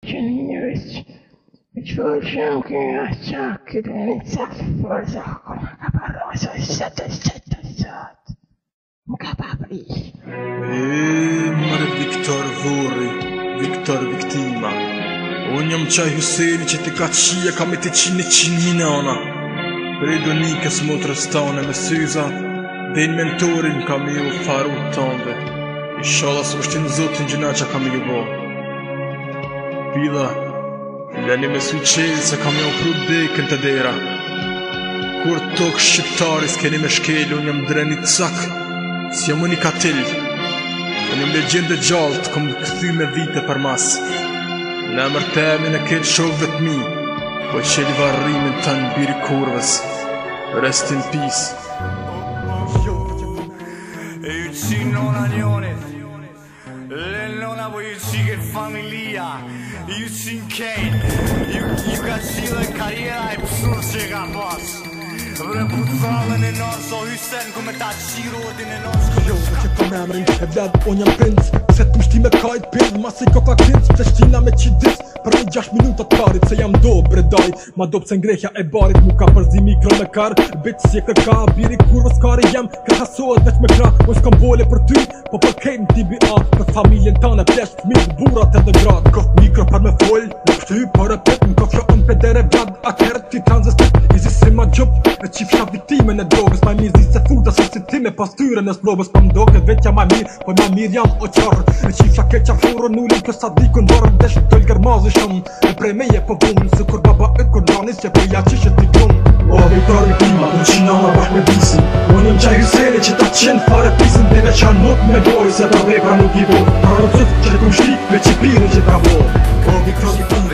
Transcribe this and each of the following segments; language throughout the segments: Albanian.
Genius, which was shocking a socket and it's a forza come caparoso set. Capabili. Mare Viktor Vuri, Viktor Viktima. Unë jam qaj Huseni që ti ka qia ka me ti 100 nana. Predo nikës motrës tane me syza, dhe në mentorin ka me ju faru tënde. Inshallah së është në zotin gjëna që ka me ju bo. Pila, leni me suqelë se ka me opru dekën të dera. Kur tokë shqiptari s'keni me shkelë, unë jam dreni cak, si jam unë i katil. Unë jam legjende gjallët, kom këthy me vite për mas. Në emër temi në kelë shovëve të mi, po qeli varrimin të në biri kurves. Rest in peace. E ju qi nona njonit, le nona po ju qi këtë familia, ju qi në kejnë, ju ka qi dhe karjera e pësur që ka pas. Vre putfallën e nësë, o Hysen, ku me ta qirodin e nësë. Jo, që kom emrin e vled, unë jam princ. Se t'mështi me kajt pil, masi koka kinc. Pleshtina me qidis, për një 6 minutat parit. Se jam do bredaj, ma do pëse ngrehja e barit. Mu ka përzi mikro me kar, bit si e kërka. Biri kurvës kari jem, kërhasohet veç me kra. Unë s'kam bole për ty, po për kejnë TBA. Për familjen tane plesht, fmit, burat edhe grad. Kof mikro për me fol, në pështy për e pit. Në kof shë unë pedere vlad, atëherë ti tranzistit. Izi si ma gjup, e qifsha viktime në drogës. Ma mirë zi se futa se si ti me pastyre në sprobës. Pa mdoke vetja ma mirë, po ma mirë jam o qarë. E qifsha keqa furë nullin, kësa dikun varë. Desh dëll gërmazi shumë, e prej meje po vunë. Se kur baba e kur nanis, që përja qishet t'i grunë. O Viktor Viktima, unë qinana bashk me bisin. Unë jëm qaj Hyseni që ta qenë fare pisin. Dhe me qanë mot me bojë, se ta vepra nuk i bo. Pra në cëtë që t'kum shti, me qipirin që ta bo. O Viktor Viktima,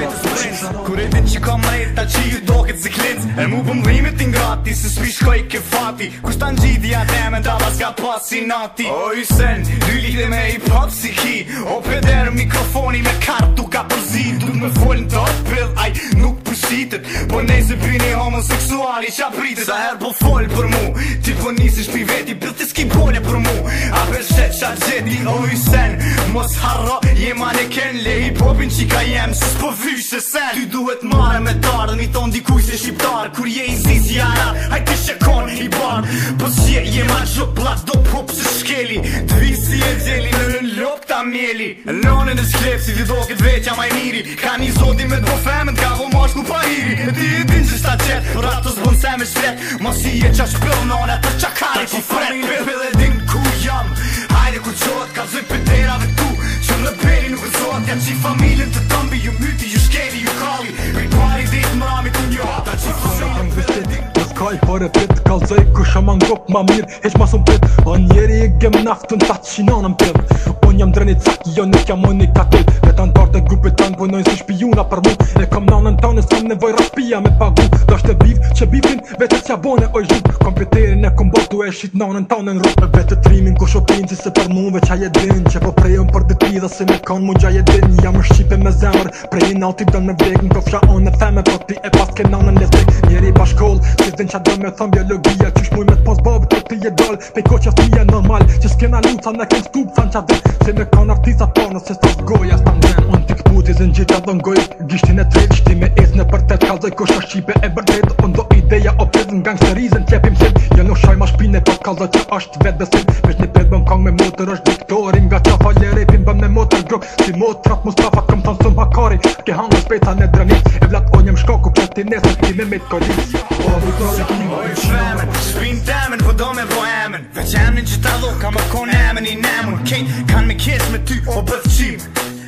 kur e din që ka mrejt, ta që ju doket si klinc. E mu pëmdhimit ingrati, se s'pi shkoj ke fati. Kushta në gjidja teme, da bas ka pasi nati. O Hysen, dy lidhe me hip-hop si ki. O peder mikrofoni me kartu ka përzit. Du me folën të pill, aj nuk përshitet. Po nejse pini homoseksuali qa pritet. Sa her po fol për mu, ti po nisish pi veti. Pill ti s'ki bole për mu, a përshet qa gjeti. O Hysen, mos harro, jema ne ken le hip-hopin që ka jem, se s'po vyshe sen. Ty duhet mare me tarë, mi ton dikuj se shqiptar. Kur je i zi si arar, hajt i shekon i bar. Po s'je jema gjop plat do pop se shkeli. T'vi si e gjeli në lop ta mjeli. Nonën e shklep si ti do këtë veqja maj miri. Ka një zodi me dvo femën, ka vo moshku pa hiri. E ti e din që shta qet, për ato s'bon se me shlet. Mos i e qa shpëll nona, të qa kari po fret. Pill e din ku jam, hajde ku qot, ka zoj pëterave tu. Që në peri nuk rëzot, ja qi familjen të tëmbi. Ju myti, ju shkeli, ju kalli. Ripari dit mrami të njo, ta qi familjen. Kaj për e pit, kalzoj kusha ma ngop ma mirë, heq ma sum pit. O njeri e gem naftën ta qinanën pill. Unë jam dreni cak, jo nuk jam unë i katil. Vetan tartë e grupit tanë punojnë si shpijuna për mu. E kom nanën tanë, s'kom nevoj raspia me pagu. Do shte biv, që bivin, vete që bone oj zhuk. Kompiterin e kom botu e shit nanën tanë në rrug. Vete trimin ku shopin, si se për mu veqa je din. Që po prejën për diti dhe si me kon mu gja je din. Jam shqipe me zemër, prejin alti dën me vlek. Në kofsha unë e theme, po ti e pas ke nanën lesbek. Njeri bashkoll, qa do me thëm biologia, qysh muj me t'pos babit të ti e dal. Pej koqa t'mija normal, që s'kena luca në ken stup thanë qa din. Se me kan artisa tonë, se s'tas goja s'tan den. Unë t'i këputi zën gjitha dhe ngoj, gishtin e tret. Shti me es në përtet, kalzoj kusha shqipe e bërtet. Unë do ideja o prezën gangsterizën t'jepim sim. Jo nuk shaj ma shpine, po kalzoj që është vet besim. Vesh një pet bëm kong me motor është Viktorin. Nga qa falje repin bëm me motor grok. Si motrat Mustafa këm thonë sëm hakari. Ke hangë speta në dranit. E vlat o njem shkaku që ti nesër ti me mit koris. O i shvemen, shpin temen, po do me po emen. Veç emnin që ta dho, ka më kon emen i nemun. Kejt kan me kes me ty, o bëthqim.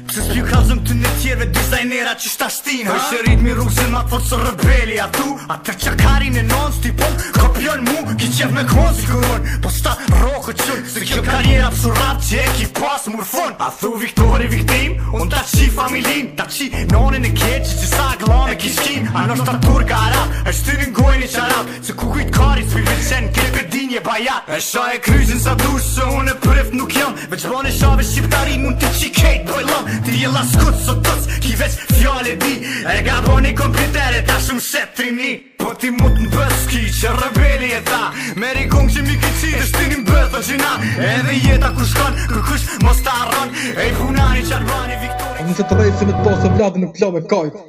Pse s'pju kalzëm të në tjerve dizajnera që shta shtin. O i shërit mi rrugë se ma të fort së rebeli. A tu, a të qakarin e non s'tipon. Kopion mu, ki qef me kon si kuron. Po sta roko qën, se kjo karjera pësurat që e ki pas murfon. A thu Viktori viktim, unë ta qi familin. Ta qi nonin e keq që sa glon e kishkin. A nështë ta turka arab, e shtyrin gojnë i qarab. Se ku kujt kari s'pi vilqen, kje dinje bajat. E sha e kryzin sa dush se unë e prift nuk jam. Veç bon e shave shqiptarin, unë të qi kejt bojlom. Ti je la skut sot tës, ki veç fjale di E ka boni kompjutere ta shumë shetrini Po ti mut në bëski që rebeli e tha Meri kong që mi kici të shtinin bëthë gjina Edhe jeta ku shkon, ku kush mos ta arron E i punani qarbani Viktori Nëse të rejtë se me të pasë vladin në plo me kajt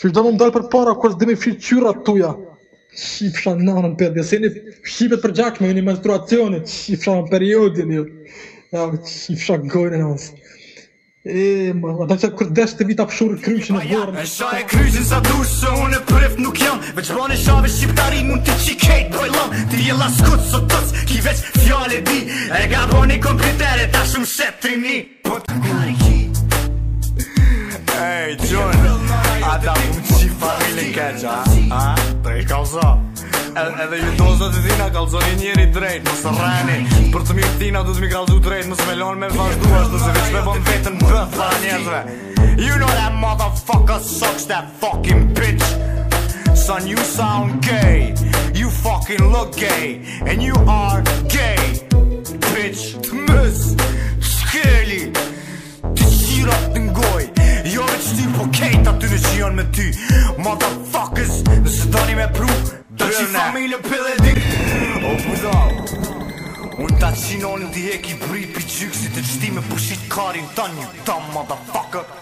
Që do më mdalë për para kërës dhe me fshit qyrat tuja Shifsha nanën për dhe se një shqipet për gjakshme një menstruacionit Shifsha në periodin ju Shifsha gojnë e nësë ata që kër desh të vita pëshurë kryshin e borën E shaj e kryshin sa dush se unë e prift nuk jam Veç bane shave shqiptari mund t'i qikejt bojlam Ti je laskut sot tëc ki veç fjale di E ka boni kompjutere ta shumë shetrini Po t'kari ki Ej, John Ata mu qi familin keqa Të i kalza Edhe ju doza të tina kalzoni njeri drejt Mësë rreni Për të mirë tina du të mi kalzu drejt Mësë me lonë me vazhdu ashtu se veç me bon vetën bëth para njerëzve You know that motherfucker sucks that fucking bitch Son you sound gay You fucking look gay And you are gay Bitch Të mës Shkeli Të qirat të ngoj Jo veç ty po kejt aty në që janë me ty Motherfuckers Nëse doni me pru Ta që familje pëlle dik O buda Unë ta qinonin t'i heki bri pi gjyksit E qti me pushit karin të një Ta motherfucker